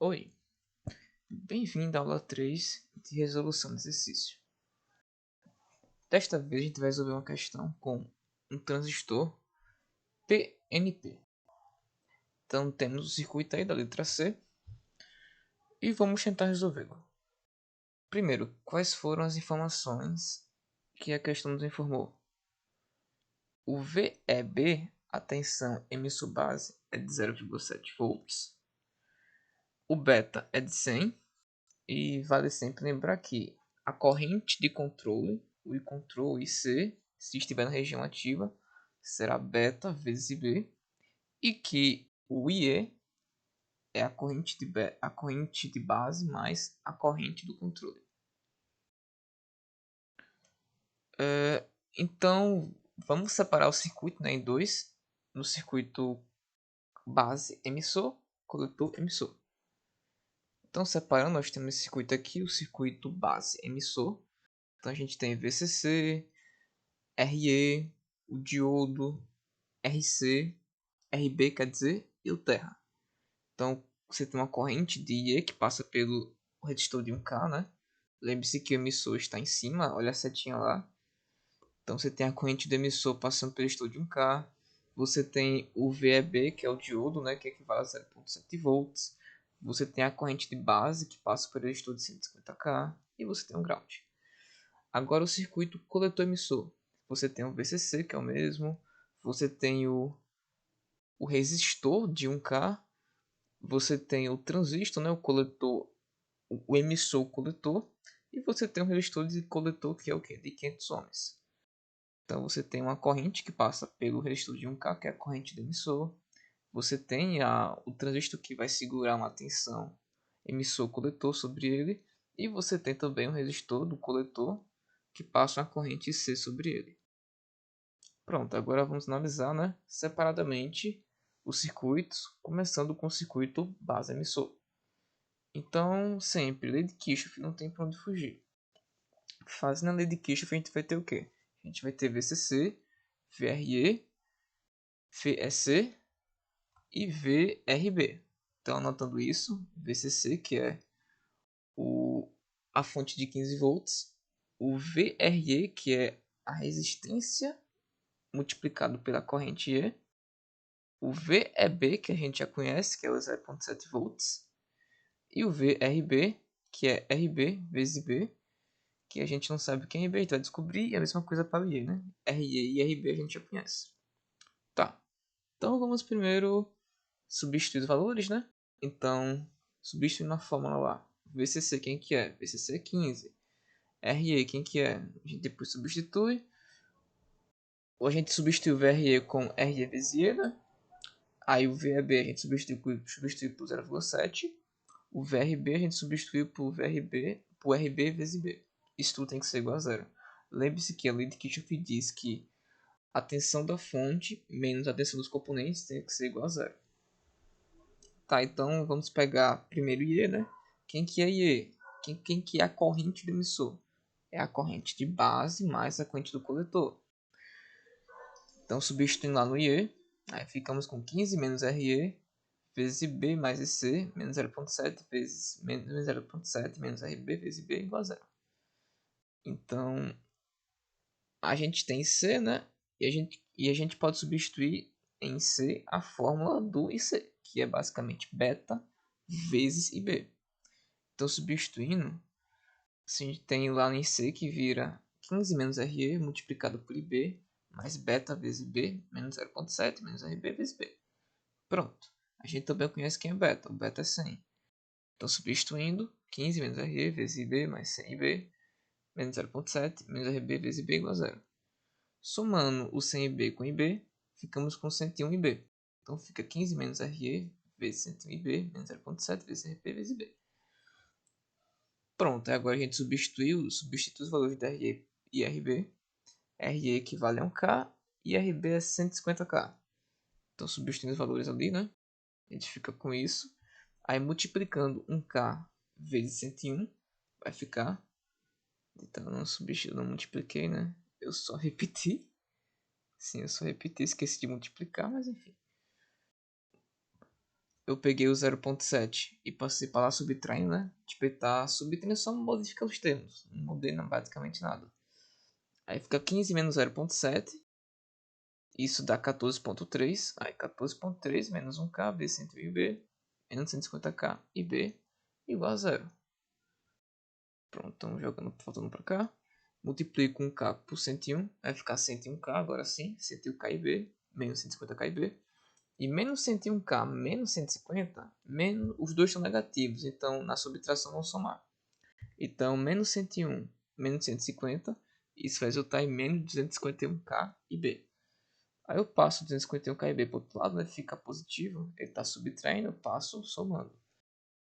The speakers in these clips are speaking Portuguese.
Oi, bem-vindo à aula 3 de resolução de exercício. Desta vez a gente vai resolver uma questão com um transistor PNP. Então temos o circuito aí da letra C e vamos tentar resolvê-lo. Primeiro, quais foram as informações que a questão nos informou? O VEB, a tensão emissor-base, é de 0,7 volts. O beta é de 100 e vale sempre lembrar que a corrente de controle, o controle IC, se estiver na região ativa, será beta vezes IB, e que o IE é a corrente de base mais a corrente do controle. Então, vamos separar o circuito, né, em dois. No circuito base emissor, coletor emissor. Então, separando, nós temos esse circuito aqui, o circuito base emissor. Então, a gente tem VCC, RE, o diodo, RC, RB quer dizer, e o terra. Então você tem uma corrente de IE que passa pelo resistor de 1K, né? Lembre-se que o emissor está em cima, olha a setinha lá. Então você tem a corrente do emissor passando pelo resistor de 1K. Você tem o VEB, que é o diodo, né? Que equivale a 0,7 volts. Você tem a corrente de base, que passa pelo resistor de 150K. E você tem o ground. Agora o circuito coletor-emissor. Você tem o VCC, que é o mesmo. Você tem o resistor de 1K. Você tem o transistor, né, o coletor, o emissor, o coletor. E você tem o resistor de coletor, que é o quê? De 500 ohms. Então você tem uma corrente que passa pelo resistor de 1K, que é a corrente do emissor. Você tem o transistor que vai segurar uma tensão emissor-coletor sobre ele. E você tem também o resistor do coletor, que passa uma corrente C sobre ele. Pronto, agora vamos analisar, né, separadamente os circuitos, começando com o circuito base emissor. Então, sempre, lei de Kirchhoff, não tem para onde fugir. Fazendo a lei de Kirchhoff, a gente vai ter o quê? A gente vai ter VCC, VRE, VEC e VRB. Então, anotando isso, VCC, que é a fonte de 15 volts, o VRE, que é a resistência multiplicado pela corrente E, o VEB, que a gente já conhece, que é o 0,7 volts, e o VRB, que é RB vezes B, que a gente não sabe o que é RB, a gente vai descobrir, e a mesma coisa para o IE, né? RE e RB a gente já conhece. Tá, então vamos primeiro substituir os valores, né? Então, substituindo na fórmula lá, VCC quem que é? VCC é 15. RE quem que é? A gente depois substitui. Ou a gente substitui o VRE com RE vezes E, né? Aí o VEB a gente substitui por 0,7. O VRB a gente substitui por RB vezes B. Isso tudo tem que ser igual a zero. Lembre-se que a lei de Kirchhoff diz que a tensão da fonte menos a tensão dos componentes tem que ser igual a zero. Tá, então vamos pegar primeiro IE, né? Quem que é IE? Quem que é a corrente do emissor? É a corrente de base mais a corrente do coletor. Então substituindo lá no IE, aí ficamos com 15 menos RE vezes B mais IC menos 0,7 vezes menos 0,7 menos RB vezes B igual a zero. Então a gente tem C, né? E a gente pode substituir em C a fórmula do IC, que é basicamente beta vezes IB. Então substituindo, a gente tem lá em C que vira 15 menos RE multiplicado por IB mais beta vezes IB menos 0,7 menos RB vezes B. Pronto. A gente também conhece quem é beta. O beta é 100. Então, substituindo, 15 menos RE vezes IB mais 100IB menos 0,7 menos RB vezes IB igual a zero. Somando o 100IB com IB, ficamos com 101IB. Então, fica 15 menos RE vezes 101IB menos 0,7 vezes RB vezes IB. Pronto, agora a gente substitui os valores de RE e RB. RE equivale a 1K e RB é 150K. Então, substituindo os valores ali, né? A gente fica com isso. Aí, multiplicando 1K vezes 101, vai ficar. Então, eu não substituí, não multipliquei, né? Eu só repeti. Sim, eu só repeti, esqueci de multiplicar, mas enfim. eu peguei o 0.7 e passei para lá subtraindo, né? Tipo, ele tá subtraindo, só modifica os termos. Não mudei basicamente nada. Aí fica 15 menos 0.7. Isso dá 14.3. Aí 14.3 menos 1k vezes 100b menos 150k e b igual a 0. Pronto, então jogando, faltando para cá. Multiplico 1k por 101. Vai ficar 101k agora sim. 101k e b menos 150k e b. E menos 101k menos 150, os dois são negativos, então na subtração vão somar. Então, menos 101 menos 150, isso vai resultar em menos 251k e b. Aí eu passo 251k e b para o outro lado, né? Fica positivo, ele está subtraindo, eu passo somando.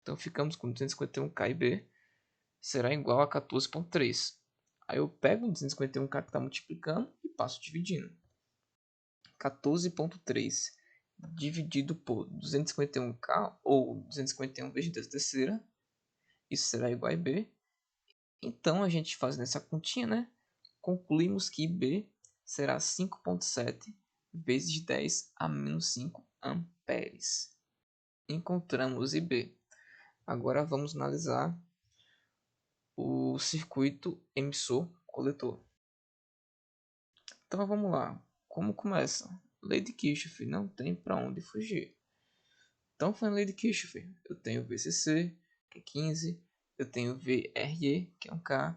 Então ficamos com 251k e b será igual a 14.3. Aí eu pego o 251k que está multiplicando e passo dividindo. 14.3 dividido por 251k ou 251 vezes 10 terceira, isso será igual a b. Então a gente fazendo essa continha, né, concluímos que b será 5.7 vezes 10 a menos 5 amperes. Encontramos IB. Agora vamos analisar o circuito emissor-coletor. Então vamos lá. Como começa? Lei de Kirchhoff, não tem para onde fugir. Então, foi a lei de Kirchhoff. Eu tenho VCC, que é 15. Eu tenho VRE, que é 1K.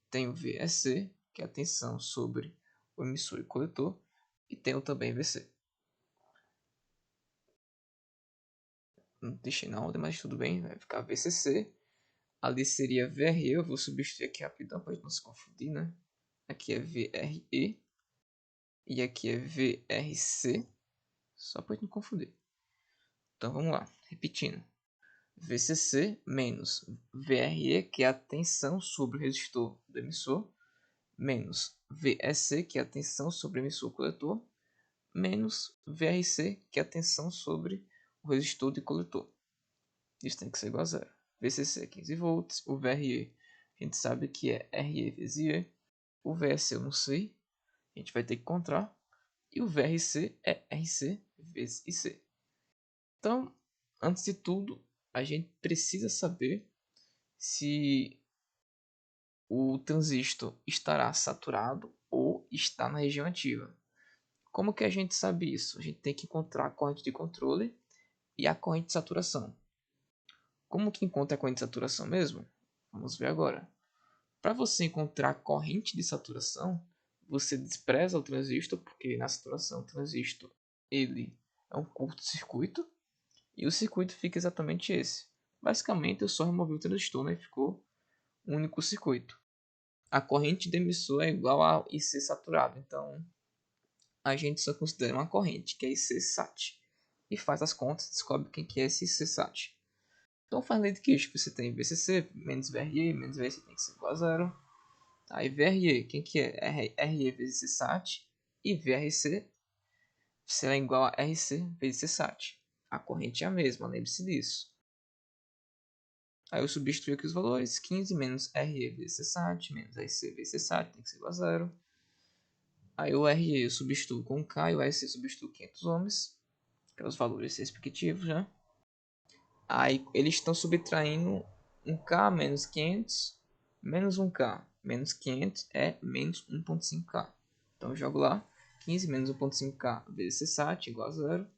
Tenho VSC, que é a tensão sobre o emissor e coletor. E tenho também VC. Não deixei na ordem, mas tudo bem. Vai ficar VCC. Ali seria VRE. Eu vou substituir aqui rapidão para não se confundir, né? Aqui é VRE. E aqui é VRC. Só para não confundir. Então, vamos lá. Repetindo. VCC menos VRE, que é a tensão sobre o resistor do emissor, menos VSC, que é a tensão sobre o emissor coletor, menos VRC, que é a tensão sobre o resistor de coletor. Isso tem que ser igual a zero. VCC é 15 volts, o VRE a gente sabe que é RE vezes IE, o VSC eu não sei, a gente vai ter que encontrar, e o VRC é RC vezes IC. Então, antes de tudo, a gente precisa saber se o transistor estará saturado ou está na região ativa. Como que a gente sabe isso? A gente tem que encontrar a corrente de controle e a corrente de saturação. Como que encontra a corrente de saturação mesmo? Vamos ver agora. Para você encontrar a corrente de saturação, você despreza o transistor, porque na saturação o transistor ele é um curto-circuito e o circuito fica exatamente esse. Basicamente eu só removi o transistor, né, e ficou um único circuito. A corrente do emissor é igual a IC saturado, então a gente só considera uma corrente, que é IC sat. E faz as contas e descobre quem que é esse IC sat. Então faz lei de Kirchhoff, você tem VCC menos VRE, menos VRC tem que ser igual a zero. Aí VRE, quem que é? RE vezes IC sat. E VRC será igual a RC vezes IC sat. A corrente é a mesma, lembre-se disso. Aí eu substituo aqui os valores, 15 menos RE vezes IC menos RC vezes IC tem que ser igual a zero. Aí o RE eu substituo com K e o RC substituo 500 ohms, que é os valores respectivos, né? Aí eles estão subtraindo 1K menos 500 menos 1K. Menos 500 é menos 1.5K. Então eu jogo lá, 15 menos 1.5K vezes CSAT igual a zero.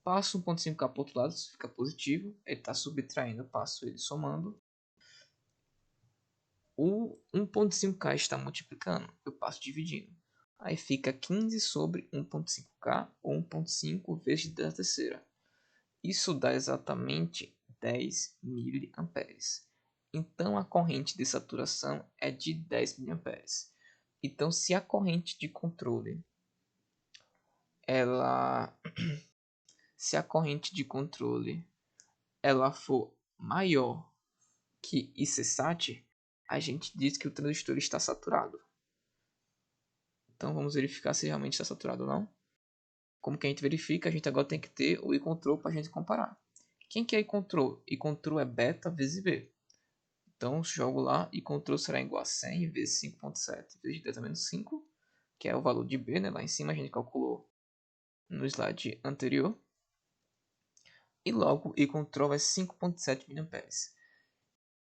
Passo 1.5K para o outro lado, isso fica positivo. Ele está subtraindo, eu passo ele somando. O 1.5K está multiplicando, eu passo dividindo. Aí fica 15 sobre 1.5K ou 1.5 vezes 10 a terceira. Isso dá exatamente 10 mA. Então a corrente de saturação é de 10 mA. Então se a corrente de controle ela se a corrente de controle ela for maior que IC-SAT, a gente diz que o transistor está saturado. Então vamos verificar se realmente está saturado ou não. Como que a gente verifica? A gente agora tem que ter o I-control para a gente comparar. Quem que é I-control? I-control é beta vezes B. Então jogo lá e control será igual a 100 vezes 5.7 vezes 10 a menos 5, que é o valor de B, né? Lá em cima a gente calculou no slide anterior. e logo I control é 5.7 mA.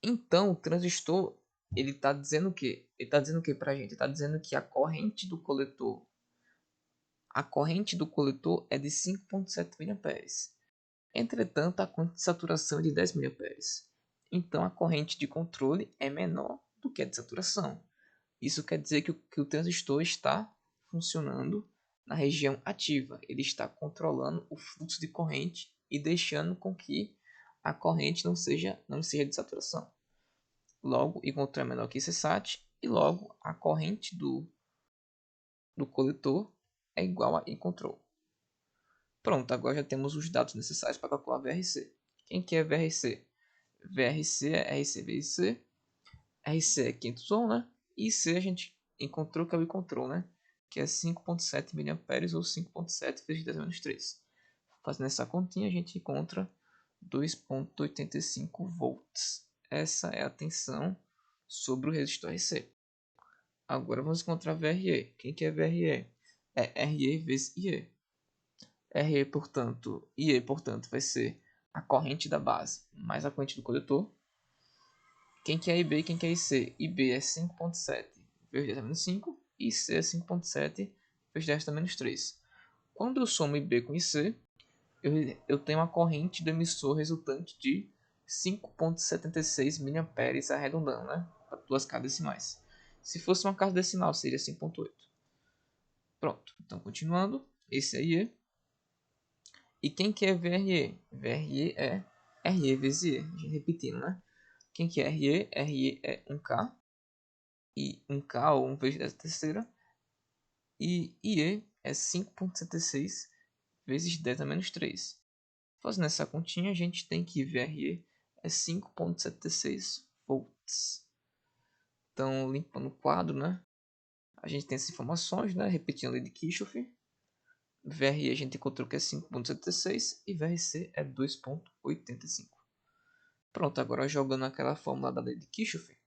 Então o transistor ele está dizendo o quê? Ele está dizendo o quê para a gente? Ele está dizendo que a corrente do coletor é de 5.7 mA. Entretanto, a corrente de saturação é de 10 mA. Então a corrente de controle é menor do que a de saturação. Isso quer dizer que o transistor está funcionando na região ativa. Ele está controlando o fluxo de corrente e deixando com que a corrente não seja de saturação. Logo, I control é menor que Csat e logo a corrente do coletor é igual a I control. Pronto, agora já temos os dados necessários para calcular VRC. Quem que é VRC? VRC é RC vezes C. RC é 500 Ω, né? E C a gente encontrou que é o I control, né? Que é 5.7 mA ou 5.7 vezes 10 menos 3. Fazendo essa continha, a gente encontra 2.85 volts. Essa é a tensão sobre o resistor RC. Agora vamos encontrar VRE. Quem que é VRE? É RE vezes IE. RE, portanto, IE, portanto, vai ser a corrente da base mais a corrente do coletor. Quem que é IB e quem que é IC? IB é 5.7 vezes 10 a menos 5 e IC é 5.7 vezes 10 a menos 3. Quando eu somo IB com IC, eu tenho uma corrente do emissor resultante de 5.76 mA arredondando, né? Para duas casas decimais. Se fosse uma casa decimal, seria 5.8. Pronto, então continuando, esse aí é. E quem que é VRE? VRE é RE vezes IE, repetindo, né? Quem que é RE? RE é 1K, e 1K ou 1 vezes 10 terceira, e IE é 5.76 vezes 10 a menos 3. Fazendo essa continha, a gente tem que VRE é 5.76 volts. Então, limpando o quadro, né? A gente tem essas informações, né? Repetindo a lei de Kirchhoff. VRE a gente encontrou que é 5.76 e VRC é 2.85. Pronto, agora jogando aquela fórmula da lei de Kirchhoff.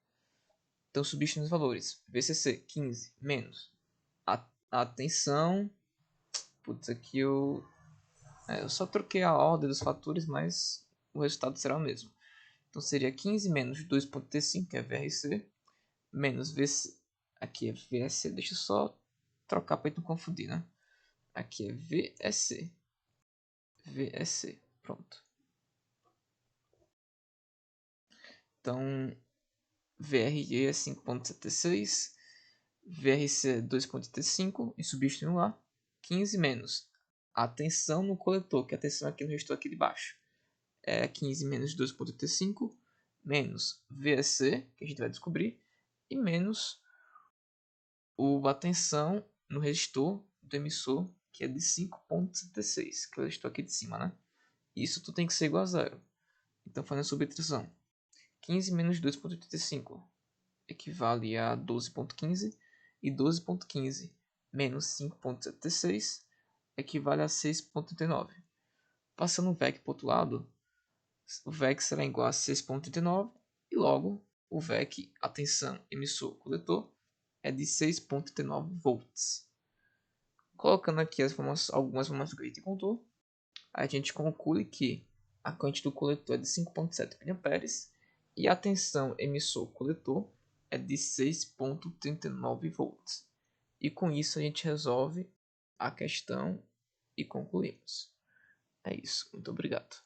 Então, substituindo os valores. VCC 15 menos a tensão. Putz, aqui eu só troquei a ordem dos fatores, mas o resultado será o mesmo. Então seria 15 menos 2.35, que é VRC, menos VC. Aqui é VSC, deixa eu só trocar para não confundir, né? Aqui é VSC. VSC, pronto. Então, VRE é 5.76, VRC é 2.35 e substituindo lá 15 menos a tensão no coletor, que é a tensão aqui no resistor aqui de baixo. É 15 menos 2.85 menos VSC, que a gente vai descobrir, e menos a tensão no resistor do emissor, que é de 5.76, que é o resistor aqui de cima, né? Isso tudo tem que ser igual a zero. Então, fazendo a subtração, 15 menos 2.85 equivale a 12.15 e 12.15 menos 5.76 equivale a 6.39. Passando o VEC para o outro lado, o VEC será igual a 6.39 e logo o VEC, a tensão emissor-coletor, é de 6.39 volts. Colocando aqui algumas informações que a gente contou, a gente conclui que a corrente do coletor é de 5.7 mA e a tensão emissor-coletor é de 6.39 volts. E com isso a gente resolve a questão e concluímos. É isso. Muito obrigado.